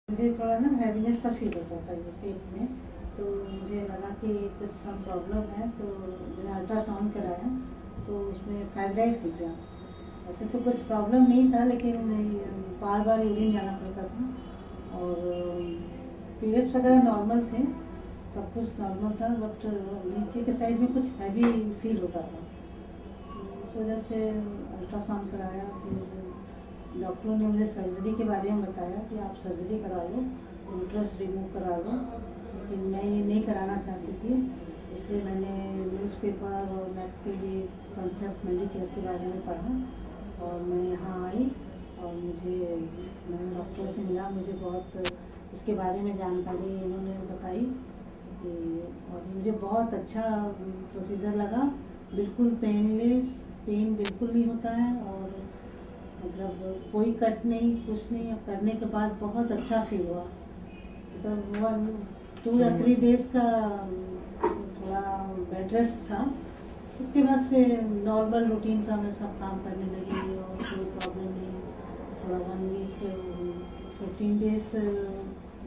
मुझे थोड़ा ना हैवीनेस सा फील होता था ये पेट में, तो मुझे लगा कि कुछ सम प्रॉब्लम है। तो मैंने अल्ट्रासाउंड कराया तो उसमें फाइब्राइड दिख गया। वैसे तो कुछ प्रॉब्लम नहीं था, लेकिन बार बार यूरिन जाना पड़ता था और पीरियड्स वगैरह नॉर्मल थे, सब कुछ नॉर्मल था, बट नीचे के साइड में कुछ हैवी फील होता था। तो इस वजह से अल्ट्रासाउंड कराया। फिर डॉक्टरों ने मुझे सर्जरी के बारे में बताया कि आप सर्जरी करा लो, यूट्रस रिमूव करा लो, लेकिन मैं ये नहीं कराना चाहती थी। इसलिए मैंने न्यूज़पेपर और नेट पे ये कॉन्सेप्ट मेडिकेयर के बारे में पढ़ा और मैं यहाँ आई और मैंने डॉक्टर से मिला। मुझे बहुत इसके बारे में जानकारी इन्होंने बताई कि और मुझे बहुत अच्छा प्रोसीजर लगा। बिल्कुल पेनलेस, पेन बिल्कुल नहीं होता है और मतलब कोई कट नहीं, कुछ नहीं। अब करने के बाद बहुत अच्छा फील हुआ। मतलब 2 या 3 डेज का थोड़ा बेड रेस्ट था। उसके बाद से नॉर्मल रूटीन का मैं सब काम करने लगी और कोई प्रॉब्लम नहीं। थोड़ा 1 वीक 15 डेज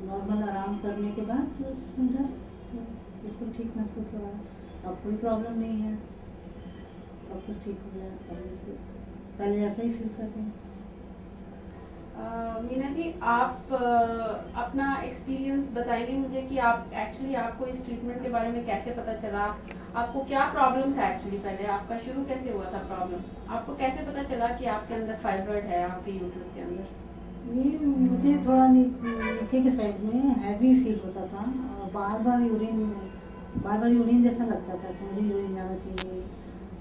नॉर्मल आराम करने के बाद बस जस्ट बिल्कुल ठीक महसूस हो रहा है। अब कोई प्रॉब्लम नहीं है, सब कुछ ठीक हो गया। पहले ऐसा ही फील करते हैं। मीना जी, आप अपना एक्सपीरियंस बताएंगे मुझे कि आप एक्चुअली आपको इस ट्रीटमेंट के बारे में कैसे पता चला, आपको क्या प्रॉब्लम था एक्चुअली, पहले आपका शुरू कैसे हुआ था प्रॉब्लम, आपको कैसे पता चला कि आपके अंदर फाइब्रॉइड है आपके यूट्रस के अंदर? ये मुझे थोड़ा नीचे के साइड में हैवी फील होता था और बार बार यूरिन जैसा लगता था कि मुझे यूरिन जाना चाहिए।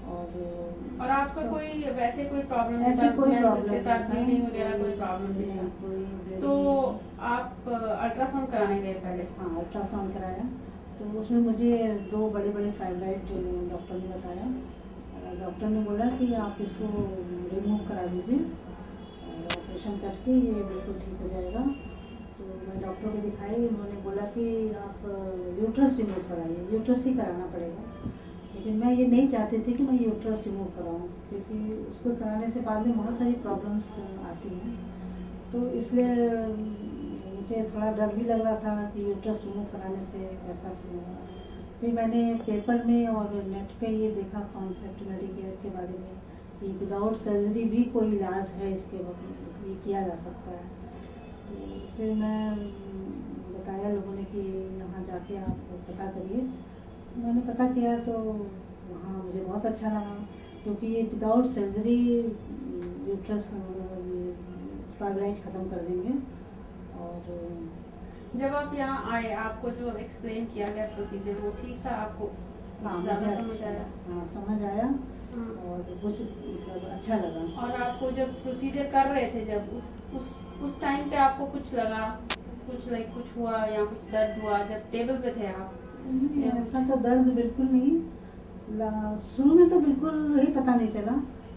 और आपका कोई वैसे कोई प्रॉब्लम ऐसे कोई मेंसेस के प्रॉब्लम साथ नहीं ब्लीडिंग था, वगैरह कोई प्रॉब्लम नहीं था? कोई तो आप अल्ट्रासाउंड कराने गए पहले? हाँ, अल्ट्रासाउंड कराया तो उसमें मुझे 2 बड़े बड़े फाइब्राइड डॉक्टर ने बताया। डॉक्टर ने बोला कि आप इसको रिमूव करा दीजिए और ऑपरेशन करके ये बिल्कुल ठीक हो जाएगा। तो मैं डॉक्टर को दिखाई, उन्होंने बोला कि आप यूट्रस रिमूव कराइए, यूट्रस ही कराना पड़ेगा। लेकिन मैं ये नहीं चाहती थी कि मैं यूट्रस रिमूव कराऊँ, क्योंकि उसको कराने से बाद में बहुत सारी प्रॉब्लम्स आती हैं। तो इसलिए मुझे थोड़ा डर भी लग रहा था कि यूट्रस रिमूव कराने से ऐसा क्यों होगा। फिर मैंने पेपर में और नेट पे ये देखा कॉन्सेप्ट मेडिकेयर के बारे में कि विदाउट सर्जरी भी कोई इलाज है इसके, ये किया जा सकता है। तो फिर मैं बताया लोगों ने कि यहाँ जाके आप पता करिए। मैंने पता किया तो वहाँ मुझे बहुत अच्छा लगा, क्योंकि ये विदाउट सर्जरी यूट्रस फाइब्राइड ख़त्म कर देंगे। और जब आप यहाँ आए आपको जो एक्सप्लेन किया गया प्रोसीजर वो ठीक था आपको? हाँ, ज़्यादा मुझे समझ आया? हाँ, समझ आया हाँ। और कुछ मतलब अच्छा लगा। और आपको जब प्रोसीजर कर रहे थे, जब उस टाइम पे आपको कुछ लगा, कुछ लाइक कुछ हुआ या कुछ दर्द हुआ जब टेबल पे थे आप? नहीं, या ऐसा कुछ तो दर्द बिल्कुल नहीं। शुरू में तो बिल्कुल ही पता नहीं चला।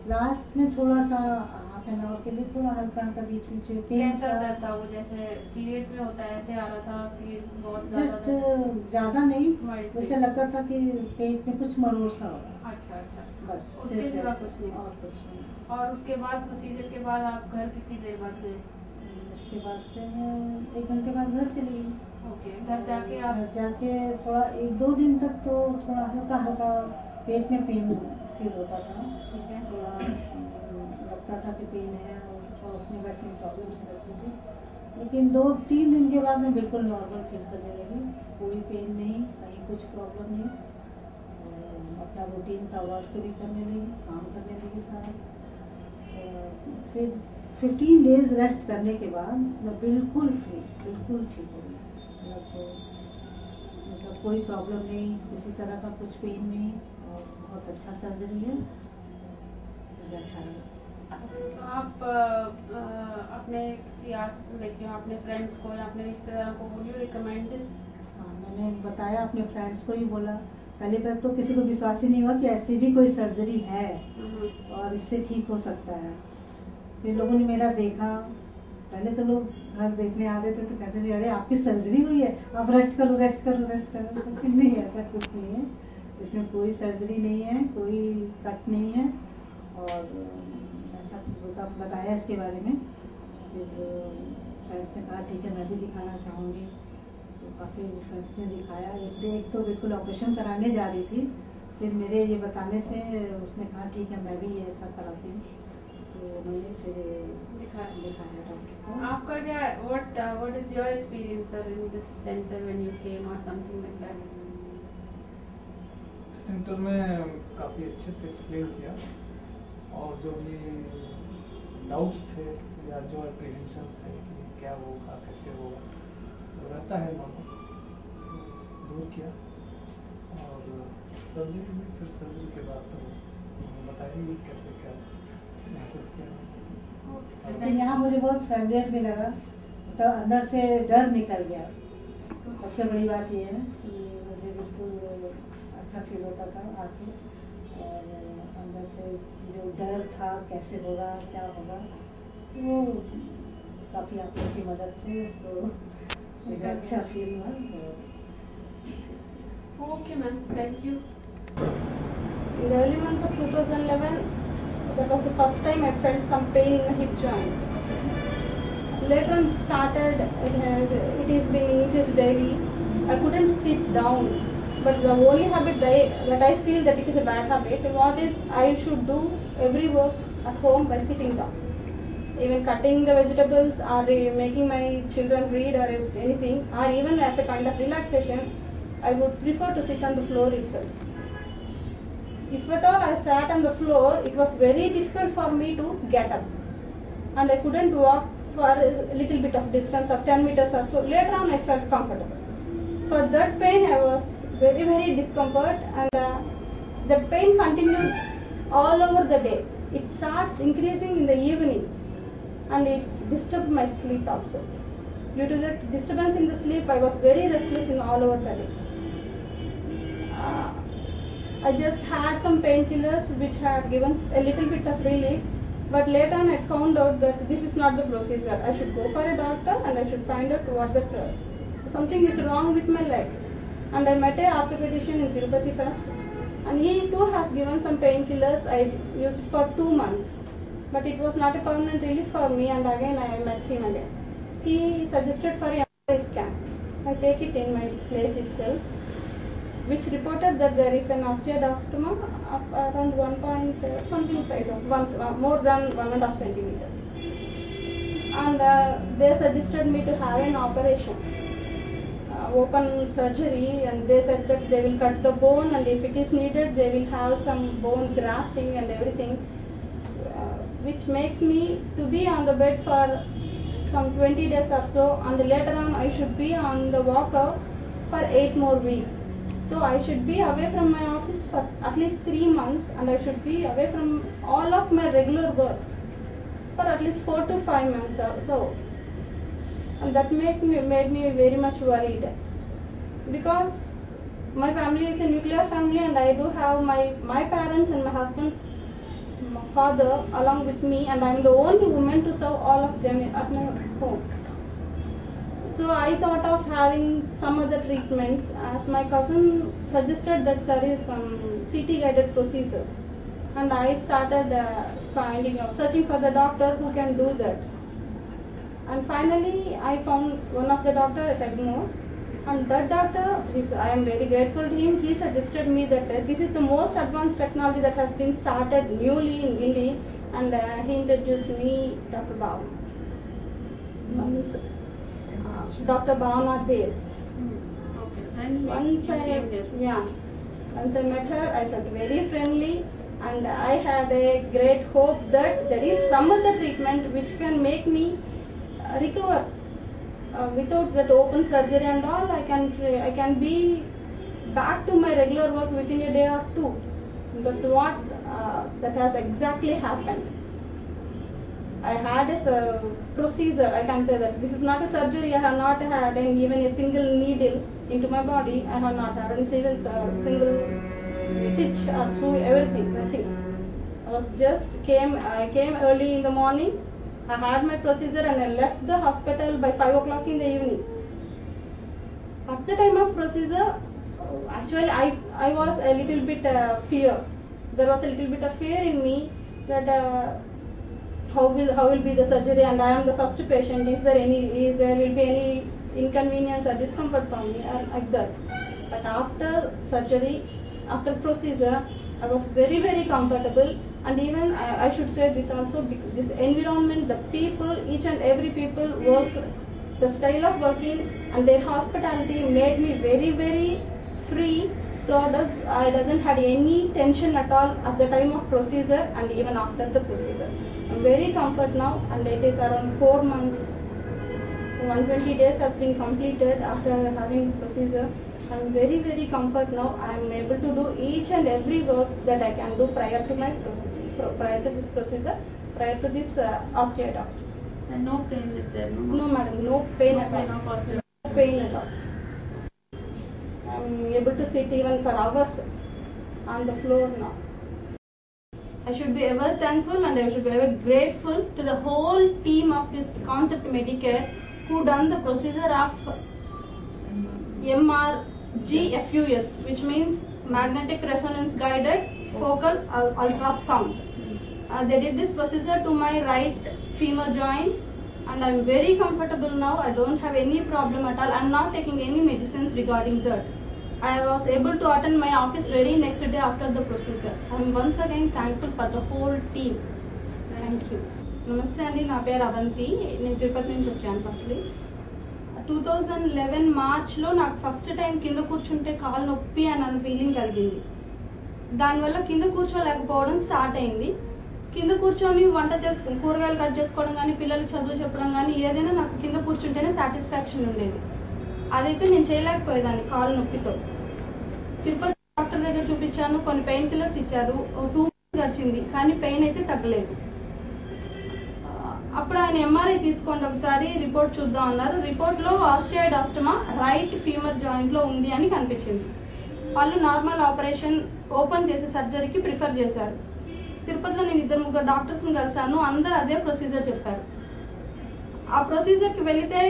लास्ट में थोड़ा सा हाफ एन आवर के लिए थोड़ा हल्का हल्का बीच बीच में पेन कैसा सा। दर्द था वो, जैसे पीरियड्स में होता है ऐसे आ रहा था कि बहुत ज़्यादा जस्ट दर्द? ज़्यादा नहीं, वाइट जैसे पेन? लगता था कि पेट में कुछ मरोड़ सा हो रहा अच्छा अच्छा। है, बस उसके सिर्फ सिवा ऐसे कुछ नहीं? और कुछ नहीं। और उसके बाद प्रोसीजर के बाद आप घर कितनी देर बाद गए? उसके बाद से मैं 1 घंटे बाद घर चली गई। ओके, घर जाके आप? घर जाके थोड़ा 1-2 दिन तक तो थोड़ा हल्का हल्का पेट में पेन फील होता था। ठीक है। थोड़ा लगता था कि पेन है और थोड़ा उठने बैठने की प्रॉब्लम सी लगती थी। लेकिन 2-3 दिन के बाद मैं बिल्कुल नॉर्मल फील करने लगी। कोई पेन नहीं, कहीं कुछ प्रॉब्लम नहीं। अपना रूटीन का वर्क भी करने लगी, काम करने लगी सारा। फिर 15 डेज रेस्ट करने के बाद मैं बिल्कुल फ्री, बिल्कुल ठीक हो गई। मतलब कोई प्रॉब्लम नहीं, किसी तरह का कुछ पेन नहीं और बहुत अच्छा सर्जरी है, मुझे अच्छा लगा। तो आप अपने किसी अपने फ्रेंड्स को या अपने रिश्तेदारों को वुड यू रिकमेंड दिस? हाँ, मैंने बताया, अपने फ्रेंड्स को ही बोला। पहले तक तो किसी को विश्वास ही नहीं हुआ कि ऐसी भी कोई सर्जरी है और इससे ठीक हो सकता है। फिर लोगों ने मेरा देखा। पहले तो लोग घर देखने आते थे तो कहते थे अरे आपकी सर्जरी हुई है, आप रेस्ट करो रेस्ट करो रेस्ट करो। तो फिर नहीं, ऐसा कुछ नहीं है, इसमें कोई सर्जरी नहीं है, कोई कट नहीं है। और ऐसा बताया इसके बारे में। फिर फ्रेंड्स ने कहा ठीक है मैं भी दिखाना चाहूँगी, तो काफ़ी फ्रेंड्स ने दिखाया। एक तो बिल्कुल ऑपरेशन कराने जा रही थी, फिर मेरे ये बताने से उसने कहा ठीक है मैं भी ये ऐसा कराती हूँ, तो उन्होंने फिर दिखाया डॉक्टर को। आपका क्या what is your experience sir in this center when you came or something like that? Centre में काफ़ी अच्छे से एक्सप्लेन किया, और जो भी डाउट्स थे या जो एप्रीहेंशंस थे कि क्या होगा कैसे होगा, तो रहता है मानो दूर किया। और सर्जरी हुई, फिर सर्जरी के बाद तो बताएंगे कैसे क्या महसूस किया। लेकिन यहाँ मुझे बहुत फेवरेट भी लगा, तो अंदर से डर निकल गया। सबसे बड़ी बात ये है कि मुझे बिल्कुल अच्छा फील होता था आके, और अंदर से जो डर था कैसे होगा क्या होगा, वो काफ़ी आप लोग की मदद से उसको मुझे अच्छा फील हुआ। Okay ma'am, thank you. In the early months of 2011, that was the first time I felt some pain in my hip joint. Later on started, it is being increased daily. I couldn't sit down, but the only habit that I feel that it is a bad habit, what is I should do every work at home by sitting down. Even cutting the vegetables or making my children read or anything, or even as a kind of relaxation, I would prefer to sit on the floor itself. If at all I sat on the floor, it was very difficult for me to get up, and I couldn't walk for a little bit of distance of 10 meters or so. Later on I felt comfortable. For that pain I was very discomfort, and the pain continued all over the day. It starts increasing in the evening, and it disturbed my sleep also. Due to that disturbance in the sleep, I was very restless in all over the day. I just had some painkillers which had given a little bit of relief, but later on I found out that this is not the procedure. I should go for a doctor and I should find out what something is wrong with my leg. And I met a orthopedician in Tirupati first, and he too has given some painkillers. I used it for 2 months, but it was not a permanent relief for me, and again I met him again. He suggested for a MRI scan. I take it in my place itself, which reported that there is an osteoblastoma of around 1 point something size of more than 1.5 centimeter. And they suggested me to have an operation, open surgery, and they said that they will cut the bone, and if it is needed they will have some bone grafting and everything, which makes me to be on the bed for some 20 days or so, and later on I should be on the walker for 8 more weeks. So I should be away from my office for at least 3 months, and I should be away from all of my regular works for at least 4 to 5 months or so. And that made me very much worried, because my family is a nuclear family, and I do have my parents and my husband's father along with me, and I am the only woman to serve all of them at my home. So I thought of having some other treatments, as my cousin suggested that there is some CT guided procedures, and I started searching for the doctor who can do that. And finally I found one of the doctor at Egmore, and that doctor, I am very grateful to him. He suggested me that this is the most advanced technology that has been started newly in India, and he introduced me Dr. Bhavna. Dr. Bhavna there. Okay. And Once you I came there. met her, I felt very friendly, and I had a great hope that there is some other treatment which can make me recover. Without that open surgery and all, I can be back to my regular work within a day or 2. That's what that has exactly happened. I had a procedure. I can say that this is not a surgery. I have not had even a single needle into my body. I have not had even a single stitch or sew, everything, nothing. I came early in the morning. I had my procedure and I left the hospital by 5 o'clock in the evening. At the time of procedure, actually I was a little bit fear. There was a little bit of fear in me that how will be the surgery, and I am the first patient. Is there will be any inconvenience or discomfort for me, or like that. But after surgery, after procedure, I was very, very comfortable. And even I should say this also, this environment, the people, each and every people work, the style of working and their hospitality made me very, very free. So I doesn't had any tension at all at the time of procedure and even after the procedure. I'm very comfort now, and it is around 4 months. 120 days has been completed after having procedure. I'm very, very comfort now. I am able to do each and every work that I can do prior to my procedure, prior to this procedure, prior to this osteoidectomy. And no pain is there? No, madam, no pain at all. No pain at all. I'm able to sit even for hours on the floor now. I should be ever thankful and I should be ever grateful to the whole team of this Concept Medicare who done the procedure of MRGFUS, which means Magnetic Resonance Guided Focal Ultrasound. They did this procedure to my right femur joint, and I'm very comfortable now. I don't have any problem at all. I'm not taking any medicines regarding that. I was able to attend my office very next day after the procedure. I'm once again thankful for the whole team. Thank you. Namaste andi, na peru Avanti. Nenu Tirupati nunchi vachanu firstly. 2011 మార్చ్లో నాకు first time కింద కూర్చుంటే కాలు నొప్పి అన్న feeling కలిగింది. దానివల్ల కింద కూర్చోలేకపోవడం స్టార్ట్ అయింది. కింద కూర్చొని వంట చేసుకుని కూరగాయలు కట్ చేసుకోవడం కానీ, పిల్లలకి చదువు చెప్పడం కానీ, ఏదైనా నాకు కింద కూర్చుంటేనే సాటిస్ఫాక్షన్ ఉండేది. అదైతే నేను చేయలేకపోయేదాన్ని కాలు నొప్పితో. తిరుపతి డాక్టర్ దగ్గర చూపించాను, కొన్ని పెయిన్ కిల్లర్స్ ఇచ్చారు. 2 months గడిచింది, కానీ పెయిన్ అయితే తగ్గలేదు. అప్పుడు ఆయన ఎంఆర్ఐ తీసుకోండి ఒకసారి రిపోర్ట్ చూద్దాం అన్నారు. రిపోర్ట్లో ఆస్టియాయిడాస్టమా రైట్ ఫీమర్ జాయింట్లో ఉంది అని కనిపించింది. వాళ్ళు నార్మల్ ఆపరేషన్ ఓపెన్ చేసే సర్జరీకి ప్రిఫర్ చేశారు. తిరుపతిలో నేను 2-3 డాక్టర్స్ని కలిసాను, అందరూ అదే ప్రొసీజర్ చెప్పారు. ఆ ప్రొసీజర్కి వెళితే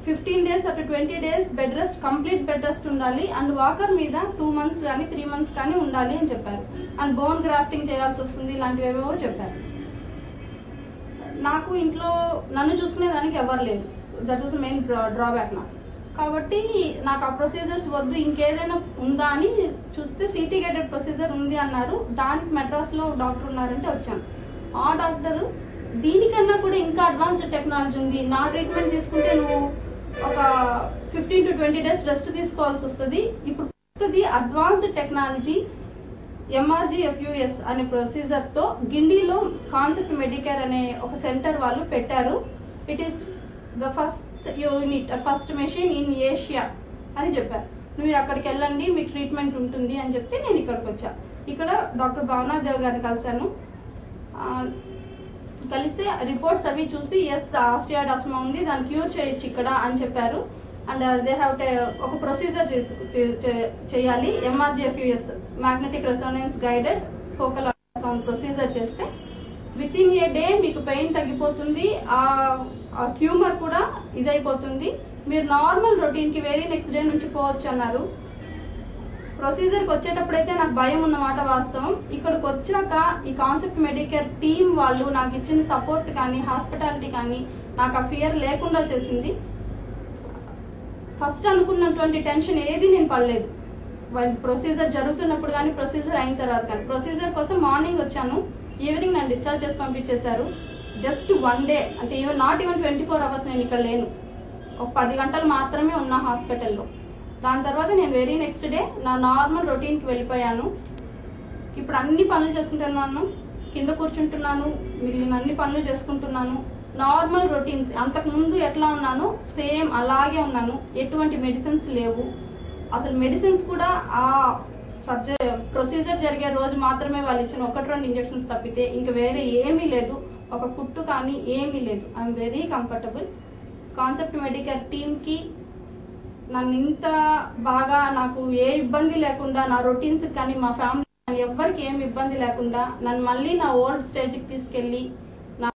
15 days అటు 20 days bed rest, complete bed rest ఉండాలి, అండ్ వాకర్ మీద 2 months కానీ 3 months కానీ ఉండాలి అని చెప్పారు. అండ్ బోన్ గ్రాఫ్టింగ్ చేయాల్సి వస్తుంది, ఇలాంటివి ఏవేవో చెప్పారు. నాకు ఇంట్లో నన్ను చూసుకునేదానికి ఎవరు లేరు. దట్ వాస్ మెయిన్ డ్రాబ్యాక్ నాకు. కాబట్టి నాకు ఆ ప్రొసీజర్స్ వద్దు, ఇంకేదైనా ఉందా అని చూస్తే సిటీ గైడెడ్ ప్రొసీజర్ ఉంది అన్నారు. దానికి మెడ్రాస్లో డాక్టర్ ఉన్నారంటే వచ్చాను. ఆ డాక్టరు దీనికన్నా కూడా ఇంకా అడ్వాన్స్డ్ టెక్నాలజీ ఉంది, నా ట్రీట్మెంట్ తీసుకుంటే నువ్వు ఒక 15 to 20 days రెస్ట్ తీసుకోవాల్సి వస్తుంది, ఇప్పుడు అడ్వాన్స్డ్ టెక్నాలజీ MRGFUS అనే ప్రొసీజర్తో గిండిలో కాన్సెప్ట్ మెడికేర్ అనే ఒక సెంటర్ వాళ్ళు పెట్టారు. It is the first unit, first machine in Asia అని చెప్పారు. మీరు అక్కడికి వెళ్ళండి, మీకు ట్రీట్మెంట్ ఉంటుంది అని చెప్తే నేను ఇక్కడికి వచ్చా. ఇక్కడ డాక్టర్ భావనాదేవ్ గారిని కలిశాను. కలిస్తే రిపోర్ట్స్ అవి చూసి ఎస్ ఆస్టియాయిడాస్టమా ఉంది, దాన్ని క్యూర్ చేయొచ్చు ఇక్కడ అని చెప్పారు. అండ్ దే హ్యావ్ ఒక ప్రొసీజర్ చేయాలి, MRGFUS magnetic resonance guided focal ultrasound procedure చేస్తే వితిన్ ఏ డే మీకు పెయిన్ తగ్గిపోతుంది, ఆ ట్యూమర్ కూడా ఇదైపోతుంది, మీరు నార్మల్ రొటీన్కి వెరీ నెక్స్ట్ డే నుంచి పోవచ్చు అన్నారు. ప్రొసీజర్కి వచ్చేటప్పుడైతే నాకు భయం ఉన్నమాట వాస్తవం. ఇక్కడికి వచ్చాక ఈ కాన్సెప్ట్ మెడికేర్ టీమ్ వాళ్ళు నాకు ఇచ్చిన సపోర్ట్ కానీ, హాస్పిటాలిటీ కానీ నాకు ఆ ఫియర్ లేకుండా చేసింది. ఫస్ట్ అనుకున్నటువంటి టెన్షన్ ఏది నేను పడలేదు, వాళ్ళు ప్రొసీజర్ జరుగుతున్నప్పుడు కానీ, ప్రొసీజర్ అయిన తర్వాత కానీ. ప్రొసీజర్ కోసం మార్నింగ్ వచ్చాను, ఈవినింగ్ నన్ను డిశ్చార్జ్ చేసి పంపించేశారు. జస్ట్ 1 day, అంటే నాట్ ఈవెన్ 24 hours నేను ఇక్కడ లేను, ఒక 10 గంటలు మాత్రమే ఉన్నా హాస్పిటల్లో. దాని తర్వాత నేను వెరీ నెక్స్ట్ డే నా నార్మల్ రొటీన్కి వెళ్ళిపోయాను. ఇప్పుడు అన్ని పనులు చేసుకుంటున్నాను, కింద కూర్చుంటున్నాను, మిగిలిన అన్ని పనులు చేసుకుంటున్నాను. నార్మల్ రొటీన్స్, అంతకుముందు ఎట్లా ఉన్నానో సేమ్ అలాగే ఉన్నాను. ఎటువంటి మెడిసిన్స్ లేవు, అసలు మెడిసిన్స్ కూడా ఆ ప్రొసీజర్ జరిగే రోజు మాత్రమే వాళ్ళు ఇచ్చిన 1-2 ఇంజెక్షన్స్ తప్పితే ఇంకా వేరే ఏమీ లేదు, ఒక కుట్టు కానీ ఏమీ లేదు. I'm very comfortable. Concept Medicare టీమ్కి నన్ను ఇంత బాగా, నాకు ఏ ఇబ్బంది లేకుండా, నా రొటీన్స్కి కానీ, మా ఫ్యామిలీ కానీ ఎవ్వరికి ఏమి ఇబ్బంది లేకుండా నన్ను మళ్ళీ నా ఓల్డ్ స్టేజ్కి తీసుకెళ్ళి